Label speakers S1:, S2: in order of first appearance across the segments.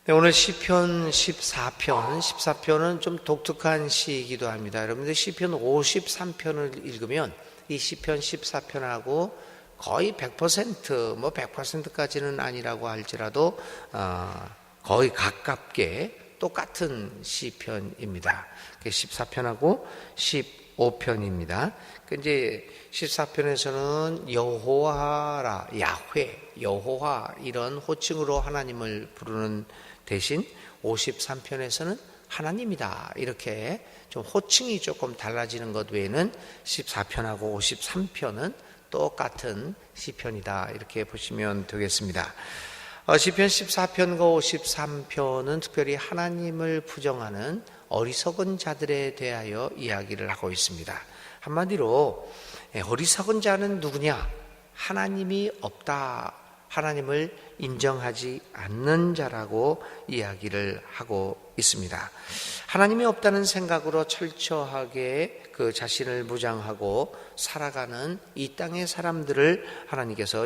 S1: 네, 오늘 시편 14편은 좀 독특한 시이기도 합니다. 여러분들 시편 53편을 읽으면 이 시편 14편하고 거의 100%까지는 아니라고 할지라도 거의 가깝게 똑같은 시편입니다. 14편하고 15편입니다. 이제 14편에서는 여호와라, 야훼, 여호와 이런 호칭으로 하나님을 부르는 대신 53편에서는 하나님이다 이렇게 좀 호칭이 조금 달라지는 것 외에는 14편하고 53편은 똑같은 시편이다 이렇게 보시면 되겠습니다. 시편 14편과 53편은 특별히 하나님을 부정하는 어리석은 자들에 대하여 이야기를 하고 있습니다. 한마디로 어리석은 자는 누구냐? 하나님이 없다, 하나님을 인정하지 않는 자라고 이야기를 하고 있습니다. 하나님이 없다는 생각으로 철저하게 그 자신을 무장하고 살아가는 이 땅의 사람들을 하나님께서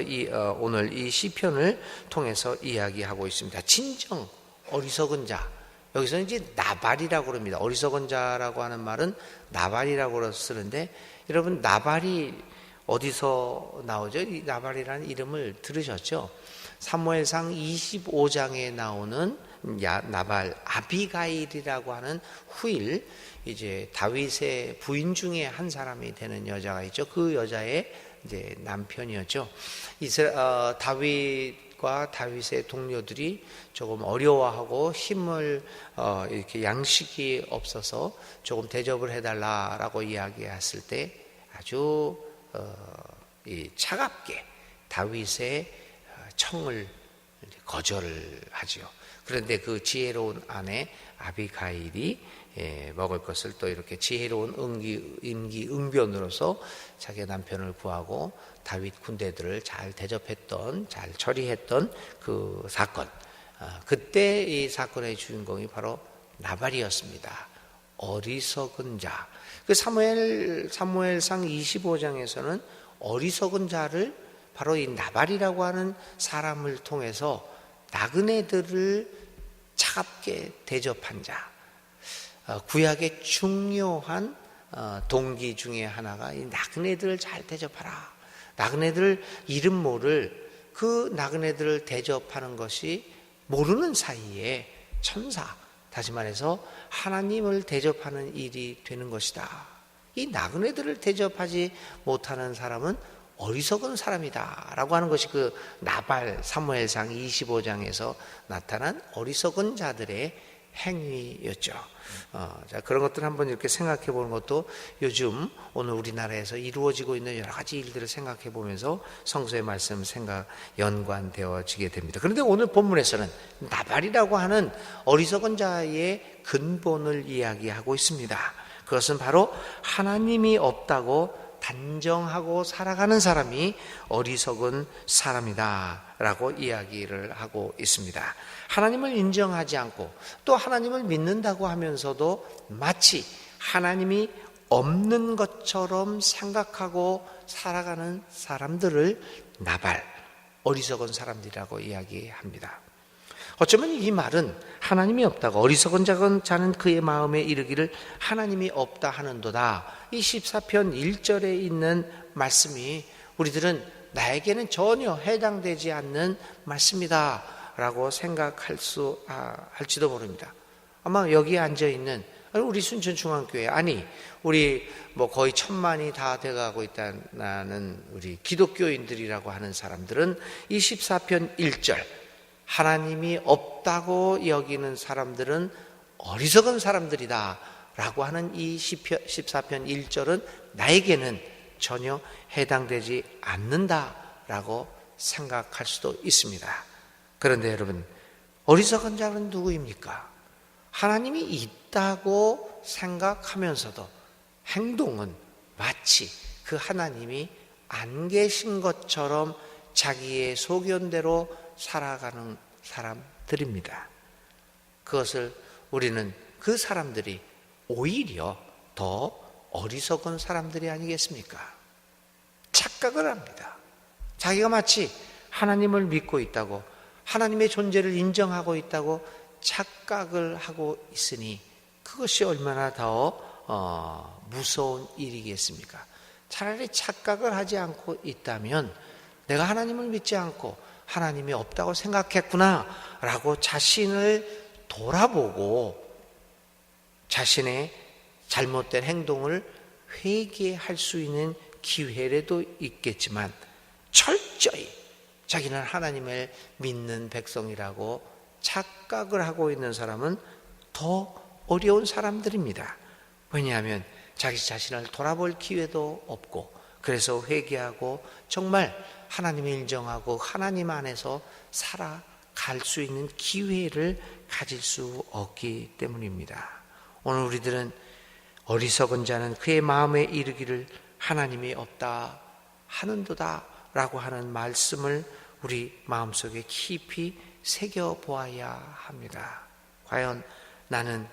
S1: 오늘 이 시편을 통해서 이야기하고 있습니다. 진정 어리석은 자, 여기서 이제 나발이라고 그럽니다. 어리석은 자라고 하는 말은 나발이라고 쓰는데, 여러분 나발이 어디서 나오죠? 이 나발이라는 이름을 들으셨죠? 사무엘상 25장에 나오는 나발, 아비가일이라고 하는 후일, 이제 다윗의 부인 중에 한 사람이 되는 여자가 있죠. 그 여자의 이제 남편이었죠. 다윗과 다윗의 동료들이 조금 어려워하고 힘을 이렇게 양식이 없어서 조금 대접을 해달라라고 이야기했을 때 아주 차갑게 다윗의 청을 거절을 하지요. 그런데 그 지혜로운 아내 아비가일이 먹을 것을 또 이렇게 지혜로운 임기응변으로서 자기 남편을 구하고 다윗 군대들을 잘 대접했던, 잘 처리했던 그 사건, 그때 이 사건의 주인공이 바로 나발이었습니다. 어리석은 자. 그 사무엘상 25장에서는 어리석은 자를 바로 이 나발이라고 하는 사람을 통해서 나그네들을 차갑게 대접한 자, 구약의 중요한 동기 중에 하나가 이 나그네들을 잘 대접하라. 나그네들 이름 모를 그 나그네들을 대접하는 것이 모르는 사이에 천사, 다시 말해서 하나님을 대접하는 일이 되는 것이다. 이 나그네들을 대접하지 못하는 사람은 어리석은 사람이다 라고 하는 것이 그 나발, 사무엘상 25장에서 나타난 어리석은 자들의 행위였죠. 자, 그런 것들 한번 이렇게 생각해 보는 것도 요즘 오늘 우리나라에서 이루어지고 있는 여러 가지 일들을 생각해 보면서 성서의 말씀 연관되어지게 됩니다. 그런데 오늘 본문에서는 나발이라고 하는 어리석은 자의 근본을 이야기하고 있습니다. 그것은 바로 하나님이 없다고 단정하고 살아가는 사람이 어리석은 사람이다 라고 이야기를 하고 있습니다. 하나님을 인정하지 않고 또 하나님을 믿는다고 하면서도 마치 하나님이 없는 것처럼 생각하고 살아가는 사람들을 나발, 어리석은 사람들이라고 이야기합니다. 어쩌면 이 말은 하나님이 없다고 어리석은 자는 그의 마음에 이르기를 하나님이 없다 하는도다, 이 14편 1절에 있는 말씀이 우리들은 나에게는 전혀 해당되지 않는 말씀이다 라고 생각할지도 모릅니다. 아마 여기에 앉아있는 우리 순천중앙교회, 아니 우리 거의 1000만이 다 돼가고 있다는 우리 기독교인들이라고 하는 사람들은 이 14편 1절, 하나님이 없다고 여기는 사람들은 어리석은 사람들이다 라고 하는 이 14편 1절은 나에게는 전혀 해당되지 않는다 라고 생각할 수도 있습니다. 그런데 여러분, 어리석은 자는 누구입니까? 하나님이 있다고 생각하면서도 행동은 마치 그 하나님이 안 계신 것처럼 자기의 소견대로 살아가는 사람들입니다. 그것을 우리는 그 사람들이 오히려 더 어리석은 사람들이 아니겠습니까? 착각을 합니다. 자기가 마치 하나님을 믿고 있다고, 하나님의 존재를 인정하고 있다고 착각을 하고 있으니 그것이 얼마나 더 무서운 일이겠습니까? 차라리 착각을 하지 않고 있다면 내가 하나님을 믿지 않고 하나님이 없다고 생각했구나 라고 자신을 돌아보고 자신의 잘못된 행동을 회개할 수 있는 기회라도 있겠지만 철저히 자기는 하나님을 믿는 백성이라고 착각을 하고 있는 사람은 더 어려운 사람들입니다. 왜냐하면 자기 자신을 돌아볼 기회도 없고 그래서 회개하고 정말 하나님을 인정하고 하나님 안에서 살아갈 수 있는 기회를 가질 수 없기 때문입니다. 오늘 우리들은 어리석은 자는 그의 마음에 이르기를 하나님이 없다 하는도다 라고 하는 말씀을 우리 마음속에 깊이 새겨보아야 합니다. 과연 나는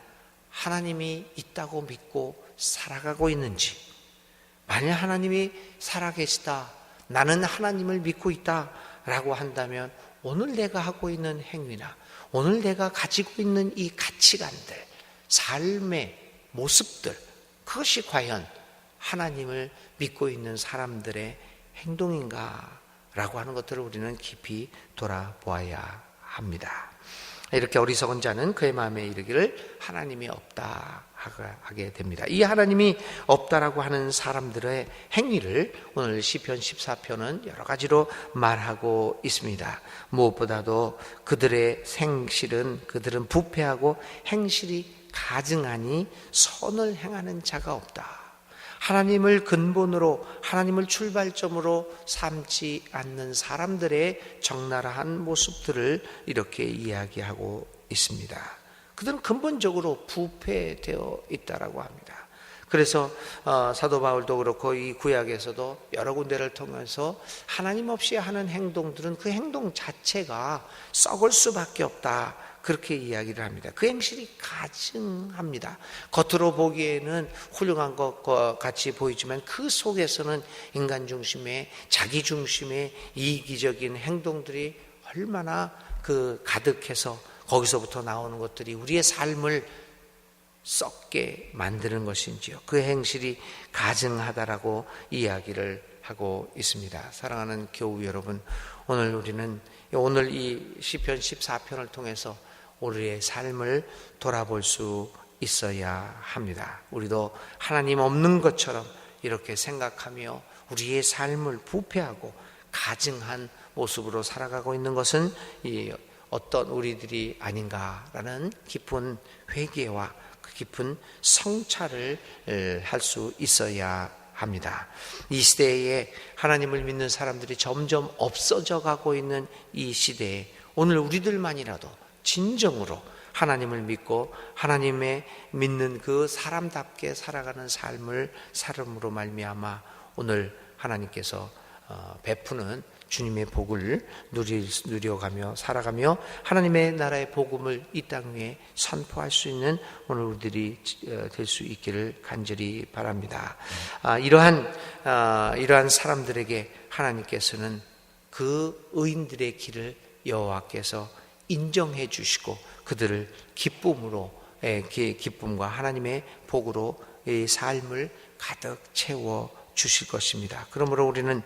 S1: 하나님이 있다고 믿고 살아가고 있는지, 만약 하나님이 살아계시다, 나는 하나님을 믿고 있다 라고 한다면 오늘 내가 하고 있는 행위나 오늘 내가 가지고 있는 이 가치관들, 삶의 모습들, 그것이 과연 하나님을 믿고 있는 사람들의 행동인가 라고 하는 것들을 우리는 깊이 돌아보아야 합니다. 이렇게 어리석은 자는 그의 마음에 이르기를 하나님이 없다 하게 됩니다. 이 하나님이 없다라고 하는 사람들의 행위를 오늘 시편 14편은 여러 가지로 말하고 있습니다. 무엇보다도 그들의 생실은 그들은 부패하고 행실이 가증하니 선을 행하는 자가 없다. 하나님을 근본으로 하나님을 출발점으로 삼지 않는 사람들의 적나라한 모습들을 이렇게 이야기하고 있습니다. 그들은 근본적으로 부패되어 있다라고 합니다. 그래서 사도 바울도 그렇고 이 구약에서도 여러 군데를 통해서 하나님 없이 하는 행동들은 그 행동 자체가 썩을 수밖에 없다, 그렇게 이야기를 합니다. 그 행실이 가증합니다. 겉으로 보기에는 훌륭한 것 같이 보이지만 그 속에서는 인간 중심의, 자기 중심의 이기적인 행동들이 얼마나 가득해서 거기서부터 나오는 것들이 우리의 삶을 썩게 만드는 것인지요. 그 행실이 가증하다라고 이야기를 하고 있습니다. 사랑하는 교우 여러분, 오늘 이 시편 14편을 통해서 우리의 삶을 돌아볼 수 있어야 합니다. 우리도 하나님 없는 것처럼 이렇게 생각하며 우리의 삶을 부패하고 가증한 모습으로 살아가고 있는 것은 어떤 우리들이 아닌가라는 깊은 회개와 그 깊은 성찰을 할 수 있어야 합니다. 이 시대에 하나님을 믿는 사람들이 점점 없어져 가고 있는 이 시대에 오늘 우리들만이라도 진정으로 하나님을 믿고 하나님의 믿는 그 사람답게 살아가는 삶을 살음으로 말미암아 오늘 하나님께서 베푸는 주님의 복을 누려가며 살아가며 하나님의 나라의 복음을 이 땅 위에 선포할 수 있는 오늘 우리들이 될 수 있기를 간절히 바랍니다. 이러한 사람들에게 하나님께서는 그 의인들의 길을 여호와께서 인정해 주시고 그들을 기쁨과 하나님의 복으로 이 삶을 가득 채워 주실 것입니다. 그러므로 우리는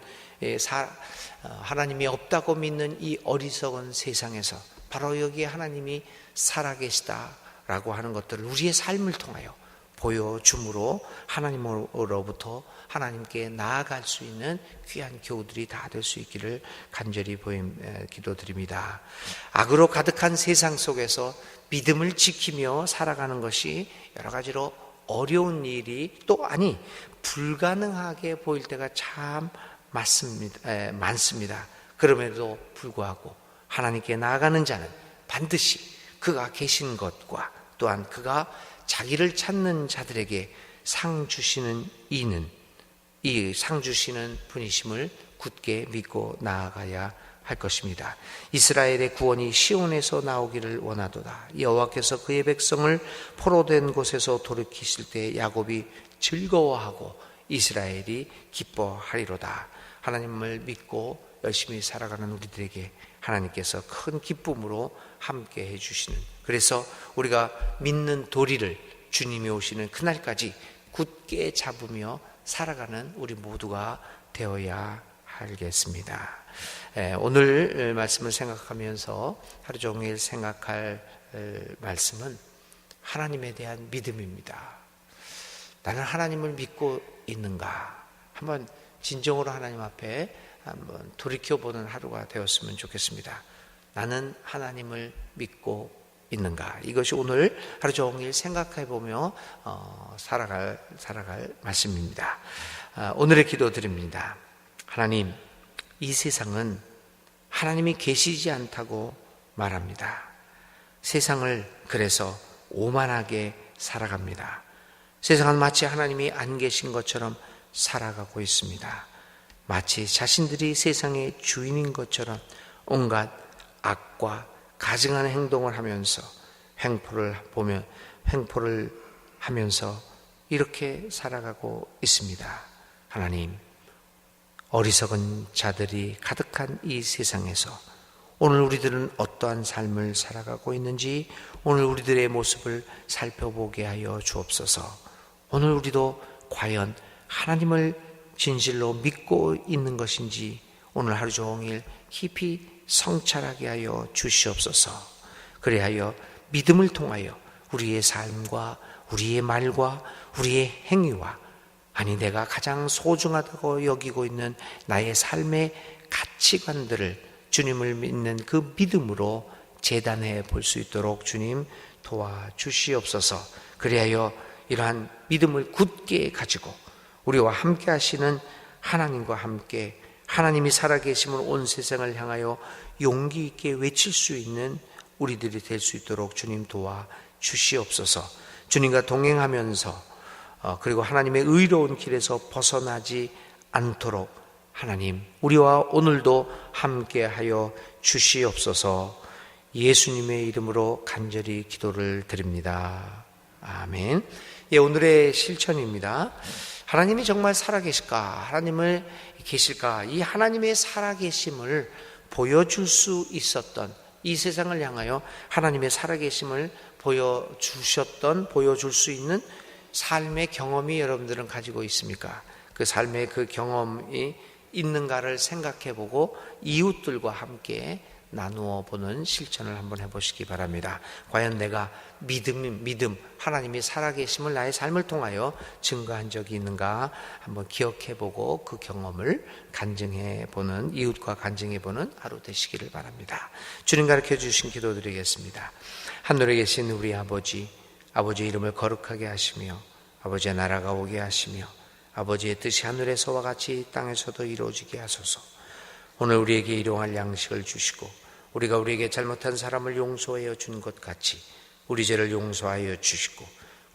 S1: 하나님이 없다고 믿는 이 어리석은 세상에서 바로 여기에 하나님이 살아계시다라고 하는 것들을 우리의 삶을 통하여 보여줌으로 하나님으로부터 하나님께 나아갈 수 있는 귀한 교우들이 다 될 수 있기를 간절히 기도드립니다. 악으로 가득한 세상 속에서 믿음을 지키며 살아가는 것이 여러 가지로 어려운 일이 불가능하게 보일 때가 참 많습니다. 그럼에도 불구하고 하나님께 나아가는 자는 반드시 그가 계신 것과 또한 그가 자기를 찾는 자들에게 상 주시는 이 상 주시는 분이심을 굳게 믿고 나아가야 할 것입니다. 이스라엘의 구원이 시온에서 나오기를 원하도다. 여호와께서 그의 백성을 포로된 곳에서 돌이키실 때 야곱이 즐거워하고 이스라엘이 기뻐하리로다. 하나님을 믿고 열심히 살아가는 우리들에게 하나님께서 큰 기쁨으로 함께 해주시는, 그래서 우리가 믿는 도리를 주님이 오시는 그날까지 굳게 잡으며 살아가는 우리 모두가 되어야 하겠습니다. 오늘 말씀을 생각하면서 하루 종일 생각할 말씀은 하나님에 대한 믿음입니다. 나는 하나님을 믿고 있는가? 한번 진정으로 하나님 앞에 한번 돌이켜보는 하루가 되었으면 좋겠습니다. 나는 하나님을 믿고 있는가? 이것이 오늘 하루 종일 생각해보며 살아갈 말씀입니다. 오늘의 기도 드립니다. 하나님, 이 세상은 하나님이 계시지 않다고 말합니다. 세상을 그래서 오만하게 살아갑니다. 세상은 마치 하나님이 안 계신 것처럼 살아가고 있습니다. 마치 자신들이 세상의 주인인 것처럼 온갖 악과 가증한 행동을 하면서 횡포를 하면서 이렇게 살아가고 있습니다. 하나님, 어리석은 자들이 가득한 이 세상에서 오늘 우리들은 어떠한 삶을 살아가고 있는지 오늘 우리들의 모습을 살펴보게 하여 주옵소서. 오늘 우리도 과연 하나님을 진실로 믿고 있는 것인지 오늘 하루 종일 깊이 성찰하게 하여 주시옵소서. 그리하여 믿음을 통하여 우리의 삶과 우리의 말과 우리의 행위와, 아니 내가 가장 소중하다고 여기고 있는 나의 삶의 가치관들을 주님을 믿는 그 믿음으로 재단해 볼 수 있도록 주님 도와주시옵소서. 그리하여 이러한 믿음을 굳게 가지고 우리와 함께 하시는 하나님과 함께 하나님이 살아계심을 온 세상을 향하여 용기 있게 외칠 수 있는 우리들이 될 수 있도록 주님 도와주시옵소서. 주님과 동행하면서 그리고 하나님의 의로운 길에서 벗어나지 않도록 하나님, 우리와 오늘도 함께하여 주시옵소서. 예수님의 이름으로 간절히 기도를 드립니다. 아멘. 오늘의 실천입니다. 하나님이 정말 살아계실까? 하나님을 계실까? 이 하나님의 살아계심을 보여줄 수 있었던, 이 세상을 향하여 하나님의 살아계심을 보여줄 수 있는 삶의 경험이 여러분들은 가지고 있습니까? 그 삶의 그 경험이 있는가를 생각해보고 이웃들과 함께 나누어 보는 실천을 한번 해보시기 바랍니다. 과연 내가 믿음, 하나님이 살아계심을 나의 삶을 통하여 증거한 적이 있는가 한번 기억해보고 그 경험을 간증해보는, 이웃과 간증해보는 하루 되시기를 바랍니다. 주님 가르쳐 주신 기도 드리겠습니다. 하늘에 계신 우리 아버지의 이름을 거룩하게 하시며 아버지의 나라가 오게 하시며 아버지의 뜻이 하늘에서와 같이 땅에서도 이루어지게 하소서. 오늘 우리에게 일용할 양식을 주시고 우리가 우리에게 잘못한 사람을 용서하여 준 것 같이 우리 죄를 용서하여 주시고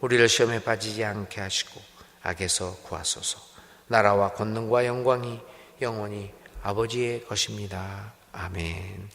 S1: 우리를 시험에 빠지지 않게 하시고 악에서 구하소서. 나라와 권능과 영광이 영원히 아버지의 것입니다. 아멘.